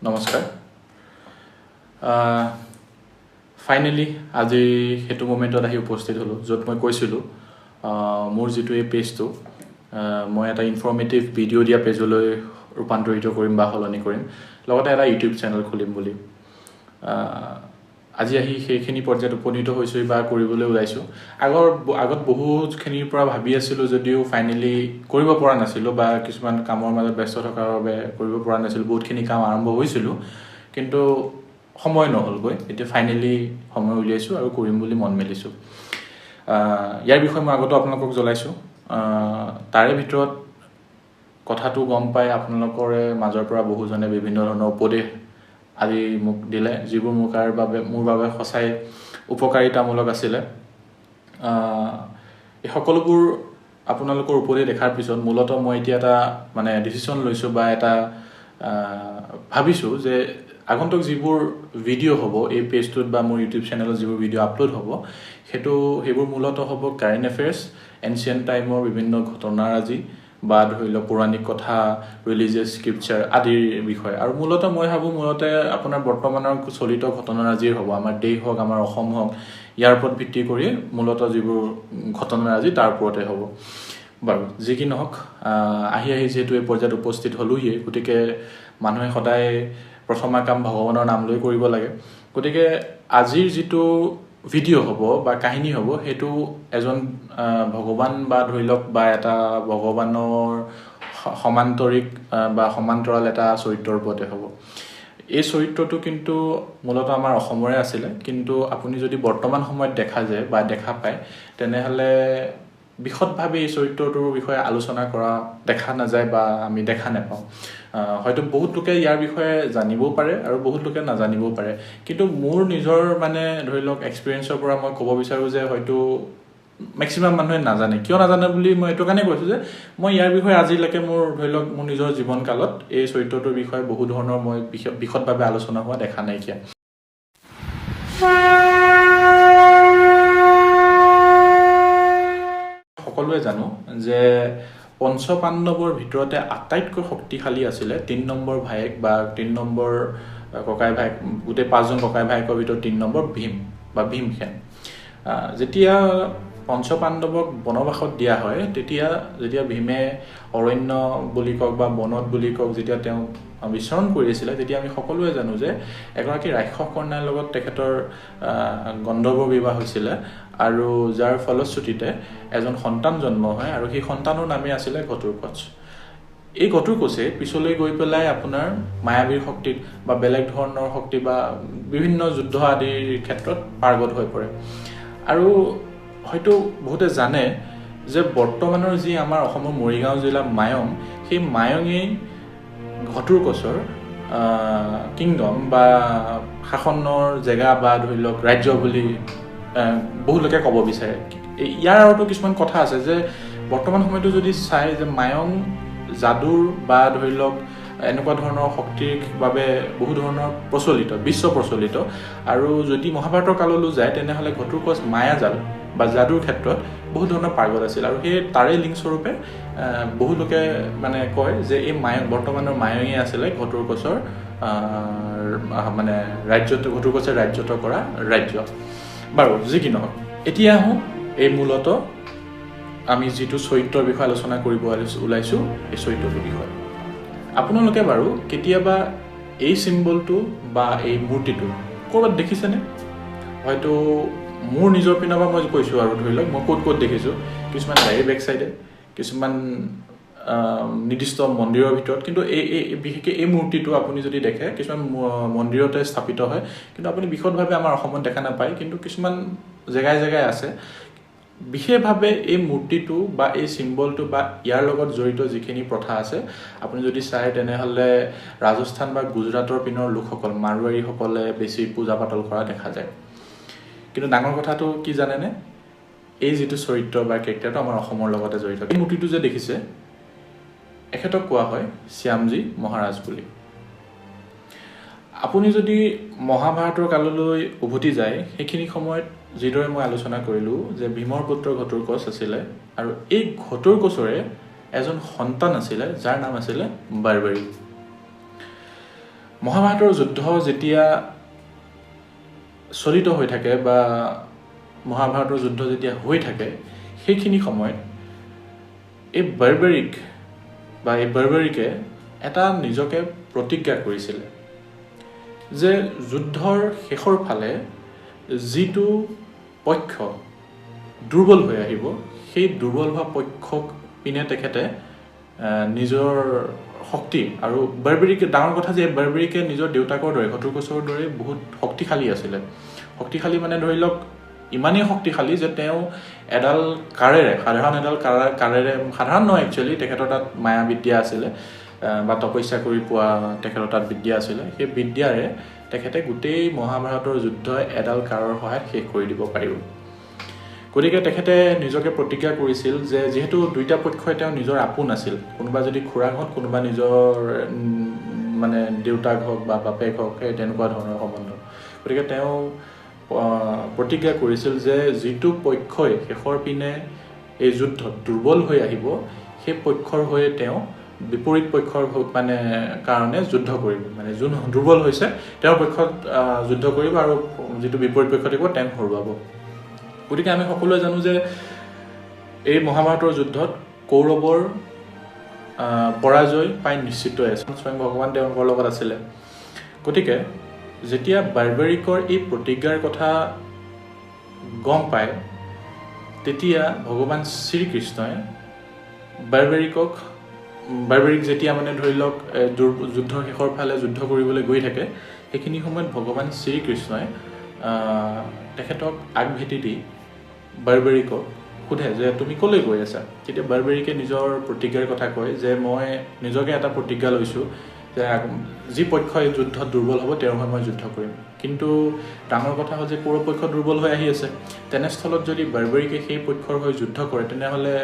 নমস্কাৰ ফাইনেলি আজি হেতু মোমেন্টত আহি উপস্থিত হলো য'ত মই কৈছিলো মোৰ যেটো এই পেজটো মই এটা ইনফৰমেটিভ ভিডিও দিয়া পেজলৈ ৰূপান্তৰিত কৰিম বা হলনি কৰিম লগতে এটা ইউটিউব চেনেল খুলিম বুলি আজি আহি সেইখিনি পৰ্যায়ত উপনীত হৈছো বা কৰিবলৈ ওলাইছো আগত বহুতখিনিৰ পৰা ভাবি আছিলো যদিও ফাইনেলি কৰিব পৰা নাছিলো বা কিছুমান কামৰ মাজত ব্যস্ত থকাৰ বাবে কৰিব পৰা নাছিলো বহুতখিনি কাম আৰম্ভ হৈছিল কিন্তু সময় নহলগৈ এতিয়া ফাইনেলি সময় উলিয়াইছো আৰু কৰিম বুলি মন মেলিছো ইয়াৰ বিষয়ে মই আগতে আপোনালোকক জনাইছো তাৰে ভিতৰত কথাটো গম পাই আপোনালোকৰে মাজৰ পৰা বহুজনে বিভিন্ন ধৰণৰ উপদেশ আজি মোক দিলে যিবোৰ মোৰ বাবে সঁচাই উপকাৰিতামূলক আছিল এই সকলোবোৰ আপোনালোকৰ উপদেশ দেখাৰ পিছত মূলতঃ মই এতিয়া এটা মানে ডিসিশন লৈছো বা এটা ভাবিছো যে আগন্তুক যিবোৰ ভিডিও হ'ব এই পেজটোত বা মোৰ ইউটিউব চেনেলত যিবোৰ ভিডিও আপলোড হ'ব সেইবোৰ মূলতঃ হ'ব কাৰেন্ট এফেয়াৰ্স এনশিয়েন্ট টাইমৰ বিভিন্ন ঘটনাৰাজি বা ধৰিল পৌৰাণিক কথা ৰিলিজিয়াছ স্ক্ৰিপচাৰ আদিৰ বিষয় আৰু মূলতঃ মই ভাবো আপোনাৰ বৰ্তমানৰ চলিত ঘটনাৰাজিৰ হ'ব আমাৰ দেশ হওক আমাৰ অসম হওক ইয়াৰ ওপৰত ভিত্তি কৰি মূলতঃ যিবোৰ ঘটনাৰাজি তাৰ ওপৰতে হ'ব বাৰু যি কি নহওক আহি যেহেতু এই পৰ্যায়ত উপস্থিত হলোয়ে গতিকে মানুহে সদায় প্ৰথমা কাম ভগৱানৰ নাম লৈ কৰিব লাগে গতিকে আজিৰ যেটো ভিডিও হ'ব বা কাহিনী হ'ব হেতু এজন ভগৱান বা ধৰিলক বা এটা ভগৱানৰ সমান্তৰিক বা সমান্তৰাল এটা চৰিত্ৰৰ ওপৰতে হ'ব এই চৰিত্ৰটো কিন্তু মূলতঃ আমাৰ অসমৰে আছিল কিন্তু আপুনি যদি বৰ্তমান সময়ত দেখা যায় বা দেখা পায় তেনেহলে বিশদভাৱে এই চৰিত্ৰটোৰ বিষয়ে আলোচনা কৰা দেখা নাযায় বা আমি দেখা নাপাওঁ হয়তো বহুত লোকে ইয়াৰ বিষয়ে জানিবও পাৰে আৰু বহুত লোকে নাজানিবও পাৰে কিন্তু মোৰ নিজৰ মানে ধৰিলক এক্সপেৰিয়েন্সৰ পৰা মই ক'ব বিচাৰো যে হয়তো ম্যাক্সিমাম মানুহে নাজানে কিয় নাজানে বুলি মই এটো কাৰণে কৈছো যে মই ইয়াৰ বিষয়ে আজিলৈকে মোৰ ধৰিলক মোৰ নিজৰ জীৱন কালত এই চৰিত্ৰটোৰ বিষয়ে বহু ধৰণৰ মই বিশদভাৱে আলোচনা হোৱা দেখা নাই কিয়া সকলোৱে জানো যে পঞ্চপাণ্ডৱৰ ভিতৰতে আটাইতকৈ শক্তিশালী আছিল 3 নম্বৰ ভাইক বা 3 নম্বৰ ককাই ভাইক গুটে 5 জন ককাই ভাইকৰ ভিতৰত 3 নম্বৰ ভীম বা ভীমসেন যেতিয়া পঞ্চপাণ্ডৱক বনবাসত দিয়া হয় যেতিয়া ভীমে অৰণ্য বুলি কক বা বনত বুলি কক যেতিয়া তেওঁ বিচৰণ কৰিছিল তেতিয়া আমি সকলোৱে জানো যে এগৰাকী ৰাক্ষস কন্যাৰ লগত তেখেতৰ গন্ধৰ্ব বিবাহ হৈছিল আৰু যাৰ ফলশ্ৰুতিতে এজন সন্তান জন্ম হয় আৰু সেই সন্তানৰ নামে আছিল ঘটুৰকচ এই ঘটুৰকচে পিছলৈ গৈ পেলাই আপোনাৰ মায়াবীৰ শক্তিত বা বেলেগ ধৰণৰ শক্তি বা বিভিন্ন যুদ্ধ আদিৰ ক্ষেত্ৰত পাৰ্গত হৈ পৰে আৰু হয়তো বহুতে জানে যে বৰ্তমানৰ যি আমাৰ অসমৰ মৰিগাঁও জিলা মায়ং সেই মায়ঙেই ঘটুৰকচৰ কিংডম বা শাসনৰ জেগা বা ধৰিলক ৰাজ্য বুলি বহু লোকে ক'ব বিচাৰে ইয়াৰ আৰু কিছুমান কথা আছে যে বৰ্তমান সময়তো যদি চাই যে মায়ং জাদুৰ বা ধৰিলক এনেকুৱা ধৰণৰ শক্তিৰ বাবে বহু ধৰণৰ প্ৰচলিত বিশ্ব প্ৰচলিত আৰু যদি মহাভাৰতৰ কাললৈ যায় তেনেহলে ঘটুৰকচ মায়াজাল বা জাদুৰ ক্ষেত্ৰত বহু ধৰণৰ পাৰ্গত আছিল আৰু সেই তাৰে লিংক স্বৰূপে বহু লোকে মানে কয় যে এই বৰ্তমানৰ মায়ঙে আছিল ঘটুৰকচৰ মানে ঘটুৰকচে ৰাজ্যত কৰা ৰাজ্য বাৰু যি কি নহওক এতিয়া আহোঁ এই মূলতঃ আমি যেটো চৰিত্ৰৰ বিষয়ে আলোচনা কৰিব ওলাইছো এই চৰিত্ৰটোৰ বিষয়ে আপোনালোকে বাৰু কেতিয়াবা এই সিম্বলটো বা এই মূৰ্তিটো ক'ৰবাত দেখিছেনে হয়তো মোৰ নিজৰ পিনৰ পৰা মই কৈছো আৰু ধৰিলক মই ক'ত দেখিছো কিছুমান গাড়ীৰ বেক সাইডে কিছুমান নিৰ্দিষ্ট মন্দিৰৰ ভিতৰত কিন্তু এই বিশেষকৈ এই মূৰ্তিটো আপুনি যদি দেখে কিছুমান মন্দিৰতে স্থাপিত হয় কিন্তু আপুনি বিশদভাৱে আমাৰ অসমত দেখা নাপায় কিন্তু কিছুমান জেগায় আছে বিশেষভাৱে এই মূৰ্তিটো বা এই সিম্বলটো বা ইয়াৰ লগত জড়িত যিখিনি প্ৰথা আছে আপুনি যদি চাই তেনেহলে ৰাজস্থান বা গুজৰাটৰ পিনৰ লোকসকল মাৰোৱাৰীসকলে বেছি পূজা পাতল কৰা দেখা যায় কিন্তু ডাঙৰ কথাটো কি জানেনে এই যেটো চৰিত্ৰ বা কেৰেক্টাৰটো আমাৰ অসমৰ লগতে জড়িত এই মূৰ্তিটো যে দেখিছে এখেতক কোৱা হয় শ্যামজী মহাৰাজ বুলি আপুনি যদি মহাভাৰতৰ কাললৈ উভতি যায় সেইখিনি সময়ত যিদৰে মই আলোচনা কৰিলো যে ভীমৰ পুত্ৰ ঘটুৰকচ আছিল আৰু এই ঘটুৰকচৰে এজন সন্তান আছিল যাৰ নাম আছিল বাৰবাৰী মহাভাৰতৰ যুদ্ধ যেতিয়া চলিত হৈ থাকে বা মহাভাৰতৰ যুদ্ধ যেতিয়া হৈ থাকে সেইখিনি সময়ত এই বাৰ্বেৰিকে এটা নিজকে প্ৰতিজ্ঞা কৰিছিল যে যুদ্ধৰ শেষৰ ফালে যিটো পক্ষ দুৰ্বল হৈ আহিব সেই দুৰ্বল হোৱা পক্ষক পিনে তেখেতে নিজৰ শক্তি আৰু বাৰ্বেৰিকে ডাঙৰ কথা যে বাৰ্বেৰিকে নিজৰ দেউতাকৰ দৰে ঘটুকচৰ দৰে বহুত শক্তিশালী আছিলে শক্তিশালী মানে ধৰি লওক ইমানেই শক্তিশালী যে তেওঁ এডাল কাৰেৰে সাধাৰণ নহয় একচুৱেলি তেখেতৰ তাত মায়া বিদ্যা আছিলে বা তপস্যা কৰি পোৱা তেখেতৰ তাত বিদ্যা আছিলে সেই বিদ্যাৰে তেখেতে গোটেই মহাভাৰতৰ যুদ্ধ এডাল কাঁড়ৰ সহায়ত শেষ কৰি দিব পাৰিব গতিকে তেখেতে নিজকে প্ৰতিজ্ঞা কৰিছিল যে যিহেতু দুইটা পক্ষই তেওঁ নিজৰ আপোন আছিল কোনোবা যদি খুৰাক হওক কোনোবা নিজৰ মানে দেউতাক হওক বা বাপেক হওক সেই তেনেকুৱা ধৰণৰ সম্বন্ধ গতিকে তেওঁ প্ৰতিজ্ঞা কৰিছিল যে যিটো পক্ষই শেষৰ পিনে এই যুদ্ধত দুৰ্বল হৈ আহিব সেই পক্ষৰ হৈ তেওঁ বিপৰীত পক্ষৰ মানে কাৰণে যুদ্ধ কৰিব মানে যোন দুৰ্বল হৈছে তেওঁৰ পক্ষত যুদ্ধ কৰিব আৰু যিটো বিপৰীত পক্ষ থাকিব তেওঁক হৰুৱাব গতিকে আমি সকলোৱে জানো যে এই মহাভাৰতৰ যুদ্ধত কৌৰৱৰ পৰাজয় প্ৰায় নিশ্চিত আছিল স্বয়ং ভগৱান তেওঁলোকৰ লগত আছিলে গতিকে যেতিয়া বাৰ্বেৰিকৰ এই প্ৰতিজ্ঞাৰ কথা গম পায় তেতিয়া ভগৱান শ্ৰীকৃষ্ণই বাৰ্বেৰিক যেতিয়া মানে ধৰি লওক যুদ্ধৰ শেষৰ ফালে যুদ্ধ কৰিবলৈ গৈ থাকে সেইখিনি সময়ত ভগৱান শ্ৰীকৃষ্ণই তেখেতক আগভেটি দি বাৰ্বেৰিকক সোধে যে তুমি ক'লৈ গৈ আছা তেতিয়া বাৰ্বেৰিকে নিজৰ প্ৰতিজ্ঞাৰ কথা কয় যে মই নিজকে এটা প্ৰতিজ্ঞা লৈছোঁ যে যি পক্ষই যুদ্ধত দুৰ্বল হ'ব তেওঁৰ হৈ মই যুদ্ধ কৰিম কিন্তু ডাঙৰ কথা হ'ল যে কৌৰৱ পক্ষ দুৰ্বল হৈ আহি আছে তেনেস্থলত যদি বাৰ্বেৰিকে সেই পক্ষৰ হৈ যুদ্ধ কৰে তেনেহ'লে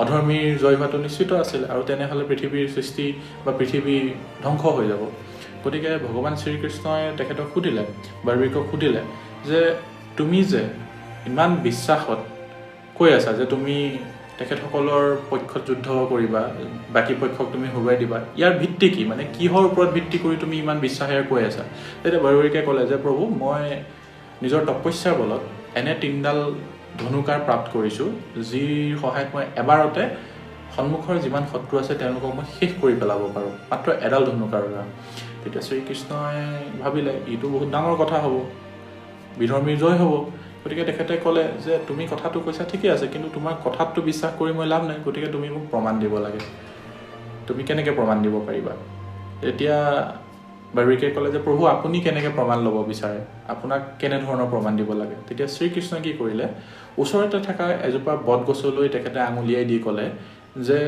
অধৰ্মীৰ জয় হোৱাটো নিশ্চিত আছিল আৰু তেনেহ'লে পৃথিৱীৰ সৃষ্টি বা পৃথিৱী ধ্বংস হৈ যাব গতিকে ভগৱান শ্ৰীকৃষ্ণই তেখেতক সুধিলে বাৰ্বেৰিকক সুধিলে যে তুমি যে ইমান বিশ্বাসত কৈ আছা যে তুমি তেখেতসকলৰ পক্ষত যুদ্ধ কৰিবা বাকী পক্ষক তুমি হৰুৱাই দিবা ইয়াৰ ভিত্তি কি মানে কিহৰ ওপৰত ভিত্তি কৰি তুমি ইমান বিশ্বাসেৰে কৈ আছা তেতিয়া বাৰ্বেৰিকে ক'লে যে প্ৰভু মই নিজৰ তপস্যাৰ বলত এনে 3ডাল ধনুকাৰ প্ৰাপ্ত কৰিছোঁ যিৰ সহায়ত মই এবাৰতে সন্মুখৰ যিমান শত্ৰু আছে তেওঁলোকক মই শেষ কৰি পেলাব পাৰোঁ মাত্ৰ এডাল ধনুকাৰ দ্বাৰা তেতিয়া শ্ৰীকৃষ্ণই ভাবিলে এইটো বহুত ডাঙৰ কথা হ'ব বিধৰ্মীৰ জয় হ'ব গতিকে তেখেতে ক'লে যে তুমি কথাটো কৈছা ঠিকে আছে কিন্তু তোমাৰ কথাটো বিশ্বাস কৰি মই লাভ নাই গতিকে তুমি মোক প্ৰমাণ দিব লাগে তুমি কেনেকৈ প্ৰমাণ দিব পাৰিবা এতিয়া বাৰ্বেৰিকে ক'লে যে প্ৰভু আপুনি কেনেকৈ প্ৰমাণ ল'ব বিচাৰে আপোনাক কেনেধৰণৰ প্ৰমাণ দিব লাগে তেতিয়া শ্ৰীকৃষ্ণই কি কৰিলে ওচৰতে থকা এজোপা বটগছলৈ তেখেতে আঙুলিয়াই দি ক'লে যে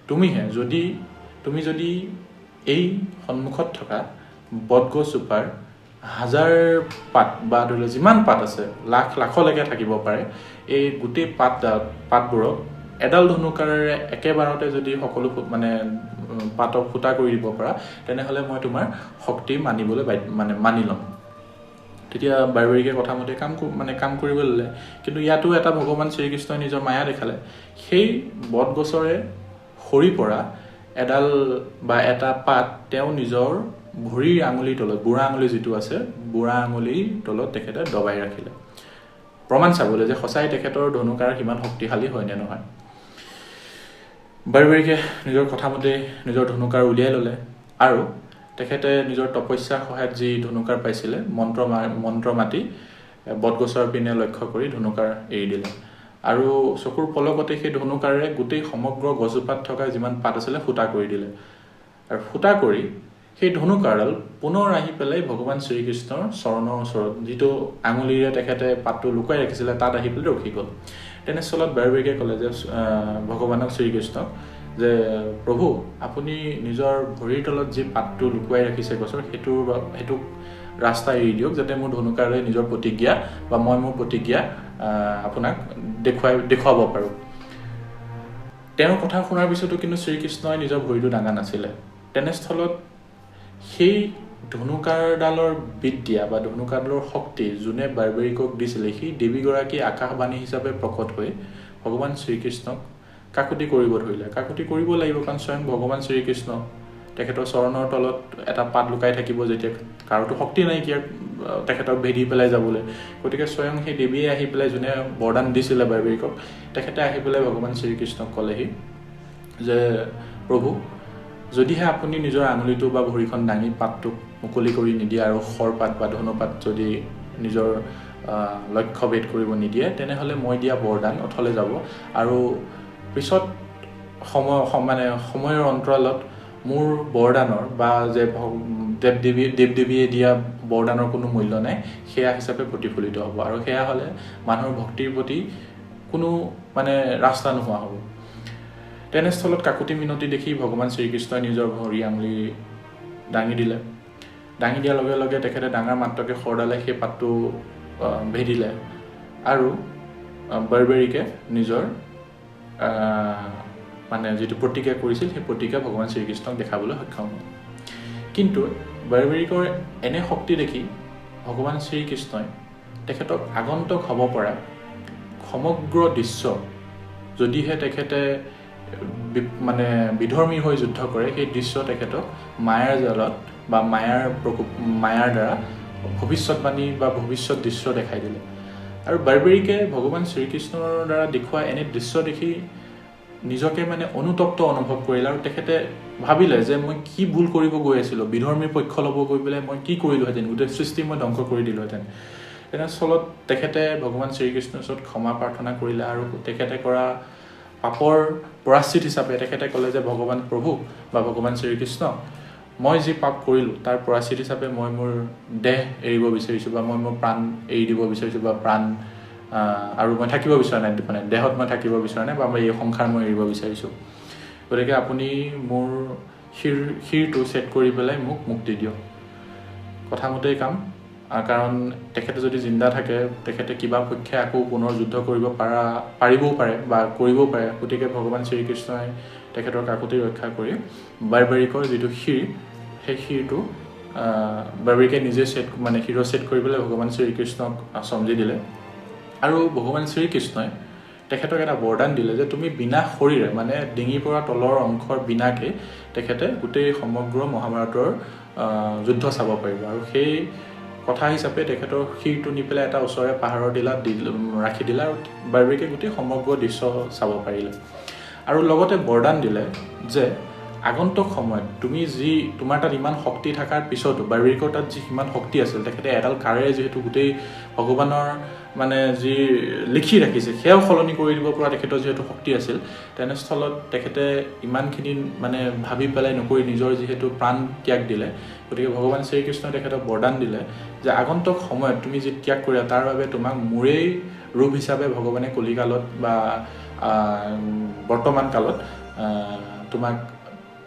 তুমি যদি এই সন্মুখত থকা বটগছজোপাৰ 1000 পাত বা ধৰি লওক যিমান পাত আছে লাখলৈকে থাকিব পাৰে এই গোটেই পাতবোৰক এডাল ধনুকাৰেৰে একেবাৰতে যদি সকলো মানে পাতক ফুটা কৰি দিব পৰা তেনেহ'লে মই তোমাৰ শক্তি মানিবলৈ মানি ল'ম তেতিয়া বাৰ্বেৰিকে কথামতে কাম কৰিবলৈ ল'লে কিন্তু ইয়াতো এটা ভগৱান শ্ৰীকৃষ্ণই নিজৰ মায়া দেখালে সেই বটগছৰে সৰি পৰা এডাল বা এটা পাত তেওঁ নিজৰ ভৰিৰ আঙুলিৰ তলত বুঢ়া আঙুলি যিটো আছে বুঢ়া আঙুলিৰ তলত তেখেতে দবাই ৰাখিলে প্ৰমাণ চাবলৈ যে সঁচাই তেখেতৰ ধনুকাৰ সিমান শক্তিশালী হয় নে নহয় বাৰ্বেৰিকে নিজৰ কথামতে নিজৰ ধনুকাৰ উলিয়াই ল'লে আৰু তেখেতে নিজৰ তপস্যাৰ সহায়ত যি ধনুকাৰ পাইছিলে মন্ত্ৰ মাতি বটগছৰ পিনে লক্ষ্য কৰি ধনুকাৰ এৰি দিলে আৰু চকুৰ পলকতে সেই ধনুকাৰে গোটেই সমগ্ৰ গছজোপাত থকা যিমান পাত আছিলে ফুটা কৰি দিলে আৰু ফুটা কৰি সেই ধনুকাৰডাল পুনৰ আহি পেলাই ভগৱান শ্ৰীকৃষ্ণৰ চৰণৰ ওচৰত যিটো আঙুলিৰে তেখেতে পাতটো লুকুৱাই ৰাখিছিলে তাত আহি পেলাই ৰখি গ'ল তেনেস্থলত বাৰ্বেৰিকে ক'লে যে ভগৱানক শ্ৰীকৃষ্ণক যে প্ৰভু আপুনি নিজৰ ভৰিৰ তলত যি পাতটো লুকুৱাই ৰাখিছে গছৰ সেইটো ৰাস্তা এৰি দিয়ক যাতে মোৰ ধনুকাৰে নিজৰ প্ৰতিজ্ঞা বা মই মোৰ প্ৰতিজ্ঞা আপোনাক দেখুৱাব পাৰোঁ তেওঁৰ কথা শুনাৰ পিছতো কিন্তু শ্ৰীকৃষ্ণই নিজৰ ভৰিটো দাঙা নাছিলে তেনেস্থলত সেই ধনুকাৰডালৰ বিদ্যা বা ধনুকাৰডালৰ শক্তি যোনে বাৰ্বেৰিকক দিছিলে সেই দেৱীগৰাকী আকাশবাণী হিচাপে প্ৰকট হৈ ভগৱান শ্ৰীকৃষ্ণক কাকুতি কৰিব ধৰিলে কাকুতি কৰিব লাগিব কাৰণ স্বয়ং ভগৱান শ্ৰীকৃষ্ণ তেখেতৰ চৰণৰ তলত এটা পাত লুকাই থাকিব যেতিয়া কাৰোতো শক্তি নাইকিয়া তেখেতক ভেদি পেলাই যাবলৈ গতিকে স্বয়ং সেই দেৱীয়ে আহি পেলাই যোনে বৰদান দিছিলে বাৰ্বেৰিকক তেখেতে আহি পেলাই ভগৱান শ্ৰীকৃষ্ণক ক'লেহি যে প্ৰভু যদিহে আপুনি নিজৰ আঙুলিটো বা ভৰিখন দাঙি পাতটোক মুকলি কৰি নিদিয়ে আৰু খৰপাত বা ধনুপাত যদি নিজৰ লক্ষ্য ভেদ কৰিব নিদিয়ে তেনেহ'লে মই দিয়া বৰদান অথলে যাব আৰু পিছত সময়ৰ অন্তৰালত মোৰ বৰদানৰ বা যে দেৱ-দেৱীয়ে দিয়া বৰদানৰ কোনো মূল্য নাই সেয়া হিচাপে প্ৰতিফলিত হ'ব আৰু সেয়া হ'লে মানুহৰ ভক্তিৰ প্ৰতি কোনো ৰাস্তা নোহোৱা হ'ব তেনেস্থলত কাকুতি মিনতি দেখি ভগৱান শ্ৰীকৃষ্ণই নিজৰ ভৰি আঙুলি দাঙি দিলে দাঙি দিয়াৰ লগে লগে তেখেতে ডাঙৰ মাত্ৰকে খৰদালে সেই পাতটো ভেদিলে আৰু বাৰ্বেৰিকে নিজৰ যিটো প্ৰতিজ্ঞা কৰিছিল সেই প্ৰতিজ্ঞা ভগৱান শ্ৰীকৃষ্ণক দেখাবলৈ সক্ষম হ'ল কিন্তু বাৰ্বেৰিকৰ এনে শক্তি দেখি ভগৱান শ্ৰীকৃষ্ণই তেখেতক আগন্তুক হ'ব পৰা সমগ্ৰ দৃশ্য যদিহে তেখেতে বিধৰ্মী হৈ যুদ্ধ কৰে সেই দৃশ্য তেখেতক মায়াৰ জালত বা মায়াৰ দ্বাৰা ভৱিষ্যতবাণী বা ভৱিষ্যত দৃশ্য দেখাই দিলে আৰু বাৰ্বেৰিকে ভগৱান শ্ৰীকৃষ্ণৰ দ্বাৰা দেখুওৱা এনে দৃশ্য দেখি নিজকে অনুতপ্ত অনুভৱ কৰিলে আৰু তেখেতে ভাবিলে যে মই কি ভুল কৰিব গৈ আছিলোঁ বিধৰ্মীৰ পক্ষ ল'ব গৈ পেলাই মই কি কৰিলোহেঁতেন গোটেই সৃষ্টি মই ধ্বংস কৰি দিলোহেঁতেন তেনেস্থলত তেখেতে ভগৱান শ্ৰীকৃষ্ণৰ ওচৰত ক্ষমা প্ৰাৰ্থনা কৰিলে আৰু তেখেতে কৰা পাপৰ পৰাশ্চিত হিচাপে তেখেতে ক'লে যে ভগৱান প্ৰভু বা ভগৱান শ্ৰীকৃষ্ণ মই যি পাপ কৰিলোঁ তাৰ পৰাশ্চিত হিচাপে মই মোৰ দেহ এৰিব বিচাৰিছোঁ বা মই মোৰ প্ৰাণ এৰি দিব বিচাৰিছোঁ বা প্ৰাণ আৰু মই থাকিব বিচৰা নাই দেহত মই থাকিব বিচৰা নাই বা মই এই সংসাৰ মই এৰিব বিচাৰিছোঁ গতিকে আপুনি মোৰ শিৰটো ছেট কৰি পেলাই মোক মুক্তি দিয়ক কথামতেই কাম কাৰণ তেখেতে যদি জিন্দা থাকে তেখেতে কিবা পক্ষে আকৌ পুনৰ যুদ্ধ কৰিব পাৰিবও পাৰে বা কৰিবও পাৰে গতিকে ভগৱান শ্ৰীকৃষ্ণই তেখেতৰ কাকুতি ৰক্ষা কৰি বাৰ্বেৰিকৰ যিটো শিৰ সেই শিৰটো বাৰ্বেৰিকে নিজে শিৰ ছেট কৰি পেলাই ভগৱান শ্ৰীকৃষ্ণক সমজি দিলে আৰু ভগৱান শ্ৰীকৃষ্ণই তেখেতক এটা বৰদান দিলে যে তুমি বিনা শৰীৰে ডিঙিৰ পৰা তলৰ অংশৰ বিনাকে তেখেতে গোটেই সমগ্ৰ মহাভাৰতৰ যুদ্ধ চাব পাৰিব আৰু সেই কথা হিচাপে তেখেতৰ শিৰটো নি পেলাই এটা ওচৰৰে পাহাৰৰ টিলাত ৰাখি দিলে আৰু বাৰ্বেৰিকে গোটেই সমগ্ৰ দৃশ্য চাব পাৰিলে আৰু লগতে বৰদান দিলে যে আগন্তুক সময়ত তুমি তোমাৰ তাত ইমান শক্তি থকাৰ পিছতো বাৰ্বেৰিকৰ তাত যি সিমান শক্তি আছিল তেখেতে এডাল কাৰেৰে যিহেতু গোটেই ভগৱানৰ যি লিখি ৰাখিছে সেয়াও সলনি কৰি দিব পৰা তেখেতৰ যিহেতু শক্তি আছিল তেনেস্থলত তেখেতে ইমানখিনি ভাবি পেলাই নকৰি নিজৰ যিহেতু প্ৰাণ ত্যাগ দিলে গতিকে ভগৱান শ্ৰীকৃষ্ণই তেখেতক বৰদান দিলে যে আগন্তুক সময়ত তুমি যি ত্যাগ কৰিলা তাৰ বাবে তোমাক মোৰেই ৰূপ হিচাপে ভগৱানে কলিকালত বা বৰ্তমান কালত তোমাক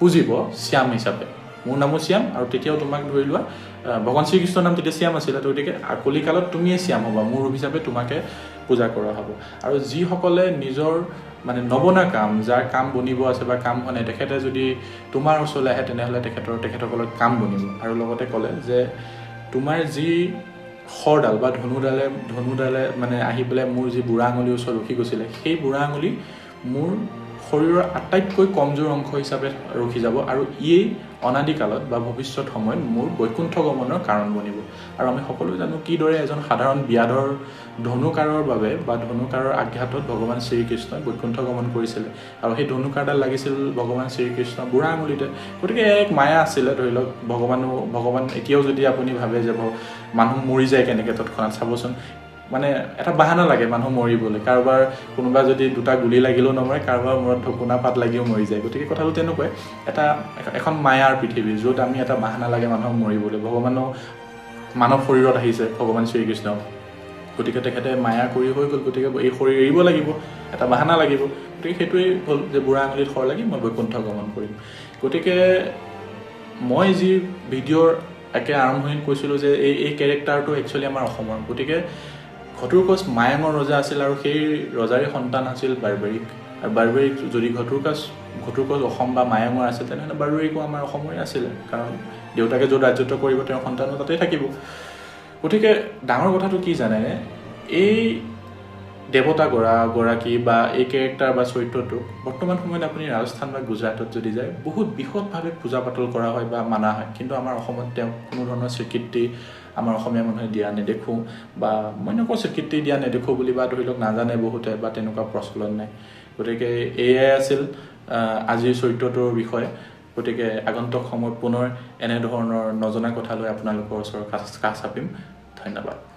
পুজিব শ্যাম হিচাপে মোৰ নামো শ্যাম আৰু তেতিয়াও তোমাক ধৰি লোৱা ভগৱান শ্ৰীকৃষ্ণৰ নাম তেতিয়া শ্যাম আছিলে গতিকে কলিকালত তুমিয়ে শ্যাম হ'বা মোৰ ৰূপ হিচাপে তোমাকে পূজা কৰা হ'ব আৰু যিসকলে নিজৰ নবনা কাম যাৰ কাম বনিব আছে বা কাম হোৱা নাই তেখেতে যদি তোমাৰ ওচৰলৈ আহে তেনেহ'লে তেখেতসকলৰ কাম বনিব আৰু লগতে ক'লে যে তোমাৰ যি খৰডাল বা ধনুডালে আহি পেলাই মোৰ যি বুঢ়া আঙুলিৰ ওচৰত ৰখি গৈছিলে সেই বুঢ়া আঙুলি মোৰ শৰীৰৰ আটাইতকৈ কমজোৰ অংশ হিচাপে ৰখি যাব আৰু ইয়েই অনাদিকালত বা ভৱিষ্যত সময়ত মোৰ বৈকুণ্ঠ গমনৰ কাৰণ বনিব আৰু আমি সকলোৱে জানো কিদৰে এজন সাধাৰণ ব্যাধৰ ধনুকাঁড়ৰ বাবে বা ধনুকাঁড়ৰ আঘাতত ভগৱান শ্ৰীকৃষ্ণই বৈকুণ্ঠ গমন কৰিছিলে আৰু সেই ধনুকাঁড়ডাল লাগিছিল ভগৱান শ্ৰীকৃষ্ণ বুঢ়া আঙুলিতে গতিকে এক মায়া আছিলে ধৰি লওক ভগৱান এতিয়াও যদি আপুনি ভাবে যে মানুহ মৰি যায় কেনেকৈ তৎক্ষণাত চাবচোন এটা বাহানা লাগে মানুহ মৰিবলৈ কাৰোবাৰ কোনোবা যদি দুটা গুলি লাগিলেও নমৰে কাৰোবাৰ মূৰত ঢকুনা পাত লাগিও মৰি যায় গতিকে কথাটো তেনেকুৱাই এখন মায়াৰ পৃথিৱী য'ত আমি এটা বাহানা লাগে মানুহক মৰিবলৈ ভগৱানো মানৱ শৰীৰত আহিছে ভগৱান শ্ৰীকৃষ্ণ গতিকে তেখেতে মায়া কৰি হৈ গ'ল গতিকে এই শৰীৰ এৰিব লাগিব এটা বাহানা লাগিব গতিকে সেইটোৱেই হ'ল যে বুঢ়া আঙুলিত খৰ লাগি মই বৈকুণ্ঠ গমন কৰিম গতিকে মই যি ভিডিঅ'ৰ আৰম্ভণিত কৈছিলোঁ যে এই কেৰেক্টাৰটো একচুৱেলি আমাৰ অসমৰ গতিকে ঘটুৰকচ মায়াঙৰ ৰজা আছিল আৰু সেই ৰজাৰে সন্তান আছিল বাৰ্বেৰিক আৰু বাৰ্বেৰিক যদি ঘটুৰকচ অসম বা মায়াঙৰ আছিল তেনেহ'লে বাৰ্বেৰিকো আমাৰ অসমৰে আছিলে কাৰণ দেউতাকে য'ত ৰাজত্ব কৰিব তেওঁৰ সন্তানো তাতেই থাকিব গতিকে ডাঙৰ কথাটো কি জানেনে এই দেৱতা গৰাকী বা এই কেৰেক্টাৰ বা চৰিত্ৰটো বৰ্তমান সময়ত আপুনি ৰাজস্থান বা গুজৰাটত যদি যায় বহুত বৃহৎভাৱে পূজা পাতল কৰা হয় বা মানা হয়, কিন্তু আমাৰ অসমত তেওঁ কোনো ধৰণৰ স্বীকৃতি আমাৰ অসমীয়া মানুহে দিয়া নেদেখোঁ, বা মই নকওঁ স্বীকৃতি দিয়া নেদেখোঁ বুলি, বা ধৰি লওক নাজানে বহুতে বা তেনেকুৱা প্ৰচলন নাই। গতিকে এয়াই আছিল আজিৰ চৰিত্ৰটোৰ বিষয়ে। গতিকে আগন্তুক সময়ত পুনৰ এনেধৰণৰ নজনা কথা লৈ আপোনালোকৰ ওচৰত কাষ চাপিম। ধন্যবাদ।